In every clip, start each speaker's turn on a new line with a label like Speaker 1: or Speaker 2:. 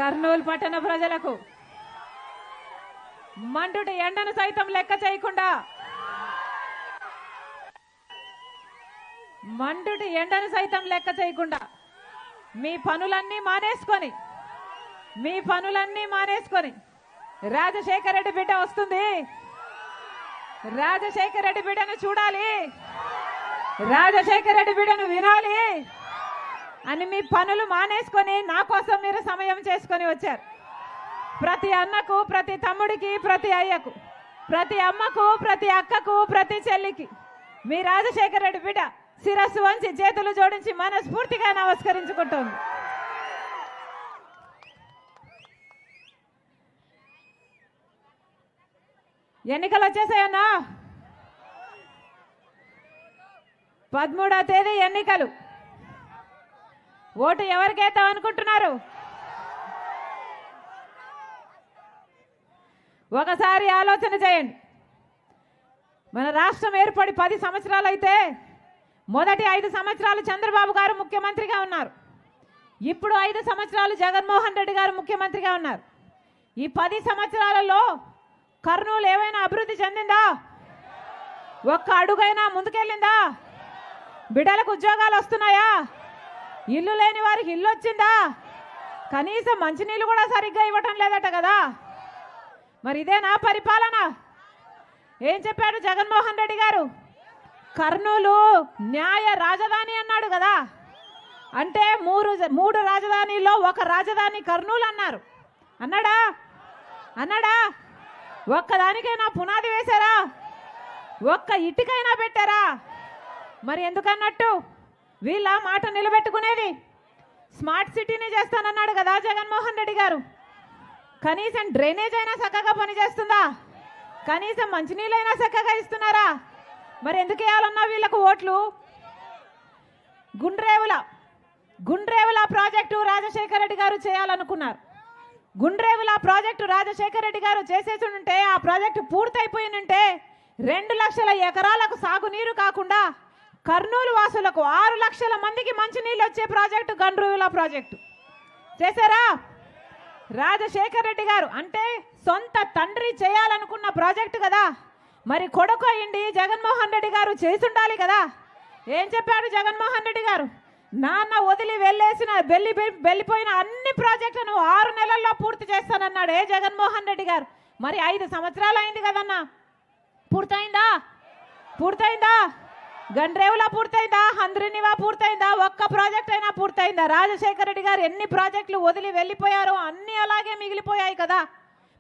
Speaker 1: కర్నూలు పట్టణ ప్రజలకు మండుటి ఎండను సైతం లెక్క చేయకుండా మీ పనులన్నీ మానేసుకొని రాజశేఖర రెడ్డి బిడ్డ వస్తుంది, రాజశేఖర రెడ్డి బిడ్డను చూడాలి, రాజశేఖర రెడ్డి బిడ్డను వినాలి అని మీ పనులు మానేసుకొని నా కోసం మీరు సమయం చేసుకొని వచ్చారు. ప్రతి అన్నకు, ప్రతి తమ్ముడికి, ప్రతి అయ్యకు, ప్రతి అమ్మకు, ప్రతి అక్కకు, ప్రతి చెల్లికి మీ రాజశేఖర రెడ్డి బిడ్డ శిరస్సు వంచి చేతులు జోడించి మనస్ఫూర్తిగా నమస్కరించుకుంటుంది. ఎన్నికలు వచ్చేసాయన్నా, 13వ తేదీ ఎన్నికలు. ఓటు ఎవరికేద్దాం అనుకుంటున్నారు? ఒకసారి ఆలోచన చేయండి. మన రాష్ట్రం ఏర్పడి 10 సంవత్సరాలు అయితే మొదటి 5 సంవత్సరాలు చంద్రబాబు గారు ముఖ్యమంత్రిగా ఉన్నారు. ఇప్పుడు 5 సంవత్సరాలు జగన్మోహన్ రెడ్డి గారు ముఖ్యమంత్రిగా ఉన్నారు. ఈ 10 సంవత్సరాలలో కర్నూలు ఏమైనా అభివృద్ధి చెందిందా? ఒక్క అడుగైనా ముందుకెళ్ళిందా? బిడ్డలకు ఉద్యోగాలు వస్తున్నాయా? ఇల్లు లేని వారికి ఇల్లు వచ్చిందా? కనీసం మంచినీళ్ళు కూడా సరిగ్గా ఇవ్వటం లేదట కదా. మరి ఇదే నా పరిపాలన? ఏం చెప్పాడు జగన్మోహన్ రెడ్డి గారు? కర్నూలు న్యాయ రాజధాని అన్నాడు కదా. అంటే మూడు రాజధానిలో ఒక రాజధాని కర్నూలు అన్నారు. అన్నాడా? ఒక్కదానికైనా పునాది వేశారా? ఒక్క ఇటుకైనా పెట్టారా? మరి ఎందుకన్నట్టు వీళ్ళ మాట నిలబెట్టుకునేది? స్మార్ట్ సిటీని చేస్తానన్నాడు కదా జగన్మోహన్ రెడ్డి గారు. కనీసం డ్రైనేజ్ అయినా చక్కగా పనిచేస్తుందా? కనీసం మంచినీళ్ళైనా చక్కగా ఇస్తున్నారా? మరి ఎందుకు వేయాలన్నా వీళ్ళకు ఓట్లు? గుండ్రేవుల ప్రాజెక్టు రాజశేఖర రెడ్డి గారు చేయాలనుకున్నారు. గుండ్రేవుల ప్రాజెక్టు రాజశేఖర రెడ్డి గారు చేసేసి ఉంటే, ఆ ప్రాజెక్టు పూర్తయిపోయినంటే 2 లక్షల ఎకరాలకు సాగునీరు కాకుండా కర్నూలు వాసులకు 6 లక్షల మందికి మంచినీళ్ళు వచ్చే ప్రాజెక్టు గుండ్రేవుల ప్రాజెక్టు చేశారా? రాజశేఖర రెడ్డి గారు అంటే సొంత తండ్రి చేయాలనుకున్న ప్రాజెక్టు కదా. మరి కొడుకు అయ్యింది జగన్మోహన్ రెడ్డి గారు చేసి ఉండాలి కదా. ఏం చెప్పాడు జగన్మోహన్ రెడ్డి గారు? నాన్న వదిలి వెళ్ళిపోయిన అన్ని ప్రాజెక్టులను 6 నెలల్లో పూర్తి చేస్తానన్నాడు ఏ జగన్మోహన్ రెడ్డి గారు. మరి 5 సంవత్సరాలు అయింది కదన్నా, పూర్తయిందా? గండ్రేవులా పూర్తయిందా? హంద్రినివా పూర్తయిందా? ఒక్క ప్రాజెక్ట్ అయినా పూర్తయిందా? రాజశేఖర రెడ్డి గారు ఎన్ని ప్రాజెక్టులు వదిలి వెళ్ళిపోయారో అన్ని అలాగే మిగిలిపోయాయి కదా.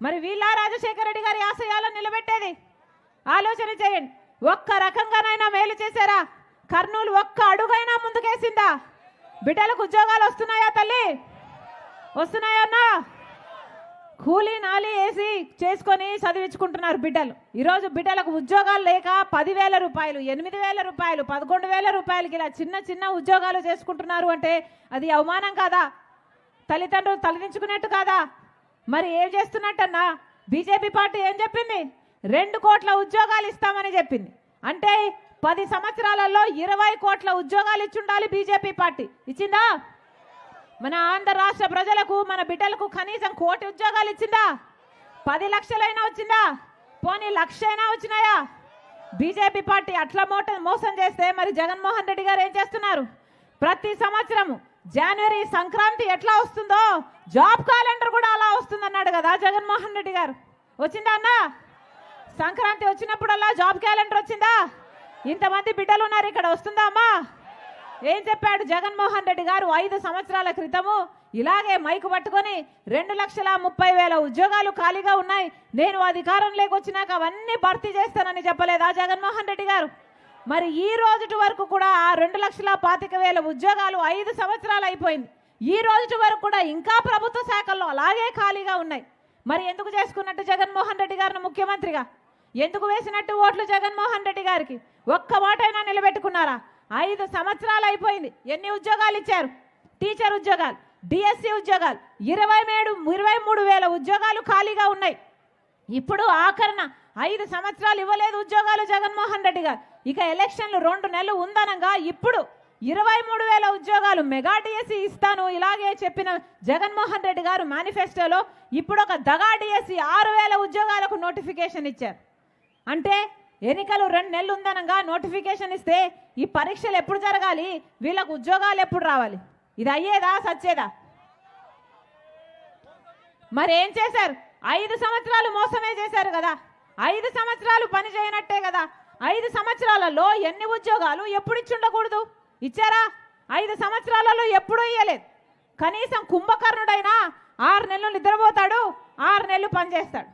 Speaker 1: మరి వీళ్ళ రాజశేఖర రెడ్డి గారి ఆశయాలను నిలబెట్టేది? ఆలోచన చేయండి. ఒక్క రకంగానైనా మేలు చేశారా? కర్నూలు ఒక్క అడుగైనా ముందుకేసిందా? బిడ్డలకు ఉద్యోగాలు వస్తున్నాయా తల్లి? వస్తున్నాయన్నా? కూలీ నాలి వేసి చేసుకొని చదివించుకుంటున్నారు బిడ్డలు. ఈరోజు బిడ్డలకు ఉద్యోగాలు లేక 10,000 రూపాయలు, 8,000 రూపాయలు, 11,000 రూపాయలకి ఇలా చిన్న ఉద్యోగాలు చేసుకుంటున్నారు అంటే అది అవమానం కాదా? తల్లిదండ్రులు తలదించుకున్నట్టు కాదా? మరి ఏం చేస్తున్నట్టన్నా? బీజేపీ పార్టీ ఏం చెప్పింది? 2 కోట్ల ఉద్యోగాలు ఇస్తామని చెప్పింది. అంటే 10 సంవత్సరాలలో 20 కోట్ల ఉద్యోగాలు ఇచ్చుండాలి బీజేపీ పార్టీ. ఇచ్చిందా? మన ఆంధ్ర రాష్ట్ర ప్రజలకు, మన బిడ్డలకు కనీసం 1 కోటి ఉద్యోగాలు ఇచ్చిందా? 10 లక్షలైనా వచ్చిందా? పోనీ 1,00,000 అయినా వచ్చినాయా? బీజేపీ పార్టీ అట్లా మోసం చేస్తే మరి జగన్మోహన్ రెడ్డి గారు ఏం చేస్తున్నారు? ప్రతి సంవత్సరము జనవరి సంక్రాంతి ఎట్లా వస్తుందో జాబ్ క్యాలెండర్ కూడా అలా వస్తుందన్నాడు కదా జగన్మోహన్ రెడ్డి గారు. వచ్చిందా అన్న? సంక్రాంతి వచ్చినప్పుడల్లా జాబ్ క్యాలెండర్ వచ్చిందా? ఇంతమంది బిడ్డలు ఉన్నారు ఇక్కడ, వస్తుందా అమ్మా? ఏం చెప్పాడు జగన్మోహన్ రెడ్డి గారు? 5 సంవత్సరాల క్రితము ఇలాగే మైకు పట్టుకొని 2,30,000 ఉద్యోగాలు ఖాళీగా ఉన్నాయి, నేను అధికారంలోకి వచ్చినాక అవన్నీ భర్తీ చేస్తానని చెప్పలేదా జగన్మోహన్ రెడ్డి గారు? మరి ఈ రోజు వరకు కూడా ఆ 2,25,000 ఉద్యోగాలు 5 సంవత్సరాలు అయిపోయింది. ఈ రోజు వరకు కూడా ఇంకా ప్రభుత్వ శాఖల్లో అలాగే ఖాళీగా ఉన్నాయి. మరి ఎందుకు చేసుకున్నట్టు జగన్మోహన్ రెడ్డి గారిని ముఖ్యమంత్రిగా? ఎందుకు వేసినట్టు ఓట్లు జగన్మోహన్ రెడ్డి గారికి? ఒక్క మాటైనా నిలబెట్టుకున్నారా? 5 సంవత్సరాలు అయిపోయింది. ఎన్ని ఉద్యోగాలు ఇచ్చారు? టీచర్ ఉద్యోగాలు, డిఎస్సి ఉద్యోగాలు 23,000 ఉద్యోగాలు ఖాళీగా ఉన్నాయి. ఇప్పుడు ఆఖరణ 5 సంవత్సరాలు ఇవ్వలేదు ఉద్యోగాలు జగన్మోహన్ రెడ్డి గారు. ఇక ఎలక్షన్లు 2 నెలలు ఉందనగా ఇప్పుడు 23,000 ఉద్యోగాలు మెగా డిఎస్సి ఇస్తాను ఇలాగే చెప్పిన జగన్మోహన్ రెడ్డి గారు మేనిఫెస్టోలో ఇప్పుడు ఒక దగా డిఎస్సి 6,000 ఉద్యోగాలకు నోటిఫికేషన్ ఇచ్చారు. అంటే ఎన్నికలు 2 నెలలు ఉందనగా నోటిఫికేషన్ ఇస్తే ఈ పరీక్షలు ఎప్పుడు జరగాలి, వీళ్ళకు ఉద్యోగాలు ఎప్పుడు రావాలి? ఇది అయ్యేదా సచ్చేదా? మరి ఏం చేశారు? 5 సంవత్సరాలు మోసమే చేశారు కదా. 5 సంవత్సరాలు పని చేయనట్టే కదా. 5 సంవత్సరాలలో ఎన్ని ఉద్యోగాలు ఎప్పుడు ఇచ్చి ఉండకూడదు? ఇచ్చారా? 5 సంవత్సరాలలో ఎప్పుడూ ఇయ్యలేదు. కనీసం కుంభకర్ణుడైనా 6 నెలలు నిద్రపోతాడు, 6 నెలలు పనిచేస్తాడు.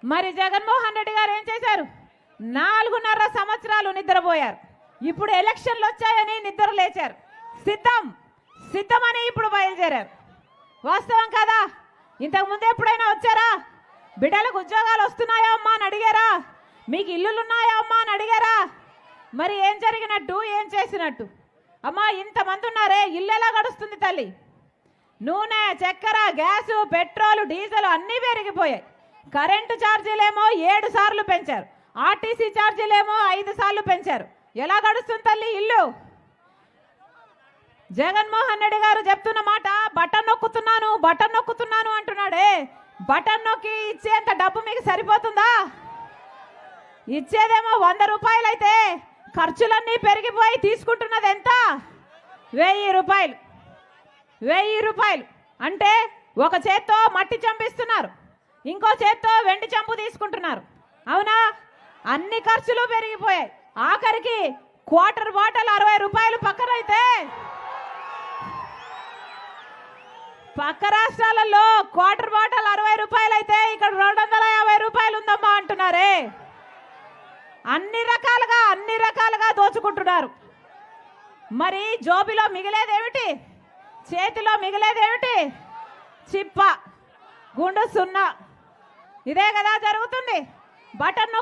Speaker 1: మరి జగన్మోహన్ రెడ్డి గారు ఏం చేశారు? 4.5 సంవత్సరాలు నిద్రపోయారు. ఇప్పుడు ఎలక్షన్లు వచ్చాయని నిద్ర లేచారు. సిద్ధమని ఇప్పుడు బయలుదేరారు. వాస్తవం కదా? ఇంతకుముందు ఎప్పుడైనా వచ్చారా? బిడ్డలకు ఉద్యోగాలు వస్తున్నాయా అమ్మా అని అడిగారా? మీకు ఇల్లులు ఉన్నాయా అమ్మా అని అడిగారా? మరి ఏం జరిగినట్టు, ఏం చేసినట్టు? అమ్మా ఇంతమంది ఉన్నారే, ఇల్లు ఎలా గడుస్తుంది తల్లి? నూనె, చక్కెర, గ్యాసు, పెట్రోలు, డీజిల్ అన్నీ పెరిగిపోయాయి. కరెంటు ఛార్జీలేమో 7 సార్లు పెంచారు. ఆర్టీసీ ఛార్జీలేమో 5 సార్లు పెంచారు. ఎలా గడుస్తుంది తల్లి ఇల్లు? జగన్మోహన్ రెడ్డి గారు చెప్తున్న మాట బటన్ నొక్కుతున్నాను అంటున్నాడే. బటన్ నొక్కి ఇచ్చేంత డబ్బు మీకు సరిపోతుందా? ఇచ్చేదేమో 100 రూపాయలు అయితే ఖర్చులన్నీ పెరిగిపోయి తీసుకుంటున్నది ఎంత? 1000 రూపాయలు. 1000 రూపాయలు అంటే ఒక చేత్తో మట్టి చంపిస్తున్నారు, ఇంకో చేత్తో వెండి చంపు తీసుకుంటున్నారు. అవునా? అన్ని ఖర్చులు పెరిగిపోయాయి. ఆఖరికి క్వార్టర్ బాటిల్ 60 రూపాయలు పక్కనైతే పక్క రాష్ట్రాలలో క్వార్టర్ బాటిల్ 60 రూపాయలు అయితే ఇక్కడ 250 రూపాయలు ఉందమ్మా అంటున్నారే. అన్ని రకాలుగా దోచుకుంటున్నారు. మరి జోబిలో మిగిలేదేమిటి? చేతిలో మిగిలేదేమిటి? చిప్ప, గుండు సున్నా. ఇదే కదా జరుగుతుంది. బటన్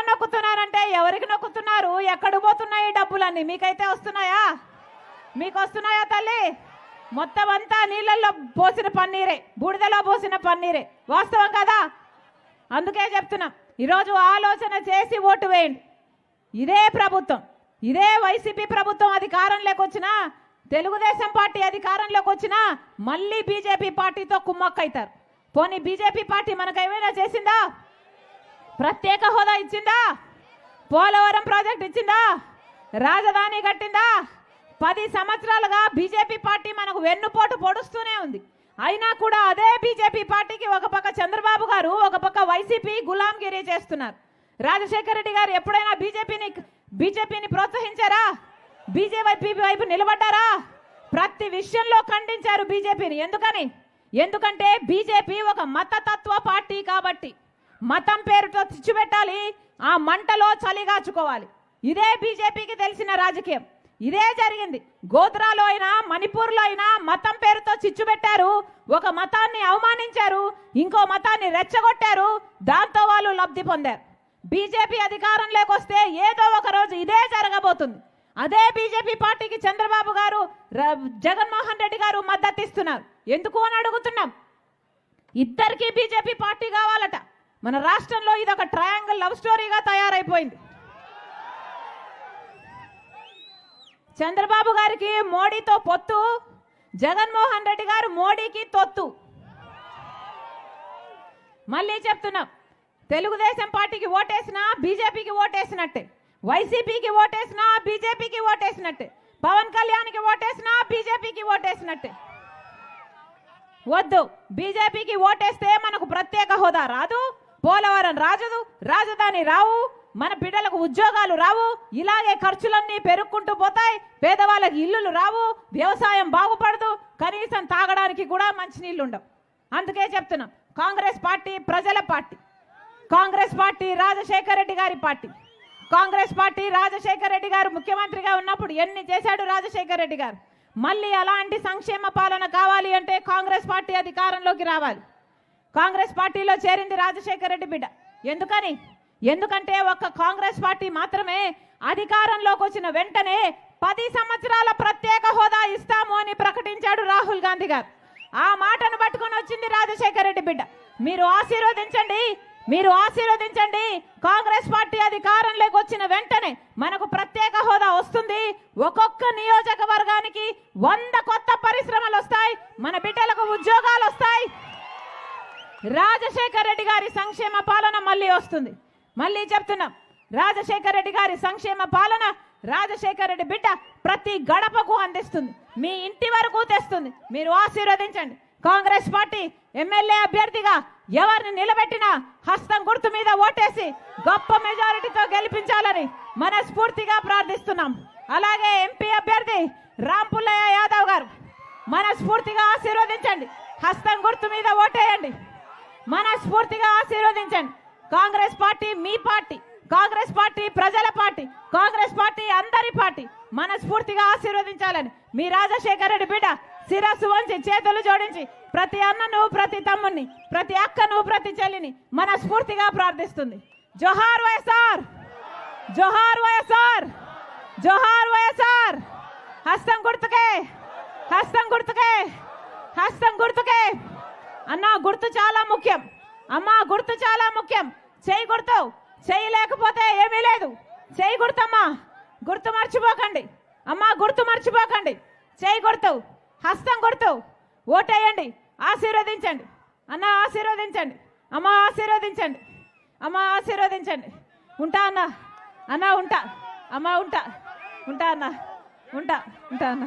Speaker 1: నొక్కుతున్నానంటే ఎవరికి నొక్కుతున్నారు? ఎక్కడ పోతున్నాయి డబ్బులన్నీ? మీకైతే వస్తున్నాయా? మీకు వస్తున్నాయా తల్లి? మొత్తం అంతా నీళ్ళల్లో పోసిన పన్నీరే, బూడిదలో పోసిన పన్నీరే. వాస్తవం కదా? అందుకే చెప్తున్నాం, ఈరోజు ఆలోచన చేసి ఓటు వేయండి. ఇదే ప్రభుత్వం, ఇదే వైసీపీ ప్రభుత్వం అధికారంలోకి వచ్చినా, తెలుగుదేశం పార్టీ అధికారంలోకి వచ్చినా మళ్ళీ బీజేపీ పార్టీతో కుమ్మక్కైతారు. పోనీ బీజేపీ పార్టీ మనకు ఏమైనా చేసిందా? ప్రత్యేక హోదా ఇచ్చిందా? పోలవరం ప్రాజెక్ట్ ఇచ్చిందా? రాజధాని కట్టిందా? 10 సంవత్సరాలుగా బీజేపీ పార్టీ మనకు వెన్నుపోటు పొడుస్తూనే ఉంది. అయినా కూడా అదే బీజేపీ పార్టీకి ఒక పక్క చంద్రబాబు గారు, ఒక పక్క వైసీపీ గులాంగిరి చేస్తున్నారు. రాజశేఖర రెడ్డి గారు ఎప్పుడైనా బీజేపీని ప్రోత్సహించారా? బీజేపీ వైపు నిలబడ్డారా? ప్రతి విషయంలో ఖండించారు బీజేపీని. ఎందుకంటే బీజేపీ ఒక మతతత్వ పార్టీ కాబట్టి మతం పేరుతో చిచ్చు పెట్టాలి, ఆ మంటలో చలిగాచుకోవాలి. ఇదే బీజేపీకి తెలిసిన రాజకీయం. ఇదే జరిగింది. గోత్రాలో అయినా, మణిపూర్లో అయినా మతం పేరుతో చిచ్చు పెట్టారు. ఒక మతాన్ని అవమానించారు, ఇంకో మతాన్ని రెచ్చగొట్టారు. దాంతో వాళ్ళు లబ్ధి పొందారు. బీజేపీ అధికారంలోకి వస్తే ఏదో ఒక రోజు ఇదే జరగబోతుంది. అదే బీజేపీ పార్టీకి చంద్రబాబు గారు, జగన్మోహన్ రెడ్డి గారు మద్దతు ఇస్తున్నారు. ఎందుకు అని అడుగుతున్నాం. ఇద్దరికి బీజేపీ పార్టీ కావాలట. మన రాష్ట్రంలో ఇది ఒక ట్రయాంగిల్ లవ్ స్టోరీగా తయారైపోయింది. చంద్రబాబు గారికి మోడీతో పొత్తు, జగన్మోహన్ రెడ్డి గారు మోడీకి తొత్తు. మళ్ళీ చెప్తున్నాం, తెలుగుదేశం పార్టీకి ఓటేసినా బీజేపీకి ఓటేసినట్టే, వైసీపీకి ఓటేసినా బీజేపీకి ఓటేసినట్టే, పవన్ కళ్యాణ్కి ఓటేసినా బీజేపీకి ఓటేసినట్టే. వద్దు, బీజేపీకి ఓటేస్తే మనకు ప్రత్యేక హోదా రాదు, పోలవరం రాజు, రాజధాని రావు, మన బిడ్డలకు ఉద్యోగాలు రావు, ఇలాగే ఖర్చులన్నీ పెరుక్కుంటూ పోతాయి, పేదవాళ్ళకి ఇల్లులు రావు, వ్యవసాయం బాగుపడదు, కనీసం తాగడానికి కూడా మంచినీళ్ళు ఉండవు. అందుకే చెప్తున్నాం, కాంగ్రెస్ పార్టీ ప్రజల పార్టీ, కాంగ్రెస్ పార్టీ రాజశేఖర రెడ్డి గారి పార్టీ. కాంగ్రెస్ పార్టీ రాజశేఖర రెడ్డి గారు ముఖ్యమంత్రిగా ఉన్నప్పుడు ఎన్ని చేశాడు రాజశేఖర రెడ్డి గారు? మళ్ళీ అలాంటి సంక్షేమ పాలన కావాలి అంటే కాంగ్రెస్ పార్టీ అధికారంలోకి రావాలి. కాంగ్రెస్ పార్టీలో చేరింది రాజశేఖర రెడ్డి బిడ్డ. ఎందుకంటే ఒక్క కాంగ్రెస్ పార్టీ మాత్రమే అధికారంలోకి వచ్చిన వెంటనే 10 సంవత్సరాల ప్రత్యేక హోదా ఇస్తాము అని ప్రకటించాడు రాహుల్ గాంధీ గారు. ఆ మాటను పట్టుకొని వచ్చింది రాజశేఖర రెడ్డి బిడ్డ. మీరు ఆశీర్వదించండి, మీరు ఆశీర్వదించండి. కాంగ్రెస్ పార్టీ అధికారంలోకి వచ్చిన వెంటనే మనకు ప్రత్యేక హోదా వస్తుంది. ఒక్కొక్క నియోజకవర్గానికి 100 కొత్త పరిశ్రమలు వస్తాయి. మన బిడ్డలకు ఉద్యోగాలు వస్తాయి. రాజశేఖర్ రెడ్డి గారి సంక్షేమ పాలన మళ్ళీ వస్తుంది. మళ్ళీ చెప్తున్నాం, రాజశేఖర్ రెడ్డి గారి సంక్షేమ పాలన రాజశేఖర్ రెడ్డి బిడ్డ ప్రతి గడపకు అందిస్తుంది, మీ ఇంటి వరకు తెస్తుంది. మీరు ఆశీర్వదించండి. కాంగ్రెస్ పార్టీ ఎమ్మెల్యే అభ్యర్థిగా ఎవరిని నిలబెట్టినా హస్తం గుర్తు మీద ఓటేసి గొప్ప మెజారిటీతో గెలిపించాలని మనస్ఫూర్తిగా ప్రార్థిస్తున్నాం. అలాగే ఎంపీ అభ్యర్థి రాంపుల్లయ్య యాదవ్ గారు మనస్ఫూర్తిగా ఆశీర్వదించండి. హస్తం గుర్తు మీద ఓటేయండి. మనస్ఫూర్తిగా ఆశీర్వదించండి. కాంగ్రెస్ పార్టీ మీ పార్టీ, కాంగ్రెస్ పార్టీ ప్రజల పార్టీ, కాంగ్రెస్ పార్టీ అందరి పార్టీ. మనస్ఫూర్తిగా ఆశీర్వదించాలని మీ రాజశేఖర్ రెడ్డి బిడ్డ శిరస్సు వంచి చేతులు జోడించి ప్రతి అన్నను, ప్రతి తమ్ముని, ప్రతి అక్కను, ప్రతి చెల్లిని మనస్ఫూర్తిగా ప్రార్థిస్తుంది. జోహార్ వైఎస్ఆర్, జోహార్ వైఎస్ఆర్, జోహార్ వైఎస్ఆర్. హస్తం గుర్తుకే, హస్తం గుర్తుకే, హస్తం గుర్తుకే. అన్న గుర్తు చాలా ముఖ్యం, అమ్మ గుర్తు చాలా ముఖ్యం. చేయి గుర్తు, చేయి లేకపోతే ఏమీ లేదు. చేయి గుర్తమ్మా, గుర్తు మర్చిపోకండి. అమ్మ గుర్తు మర్చిపోకండి. చేయి గుర్తు, హస్తం గుర్తు. ఓటేయండి, ఆశీర్వదించండి. అన్న ఆశీర్వదించండి, అమ్మ ఆశీర్వదించండి, అమ్మ ఆశీర్వదించండి. ఉంటా అన్న, అన్న ఉంటా, అమ్మ ఉంటా, ఉంటా అన్న, ఉంటా, ఉంటా అన్న.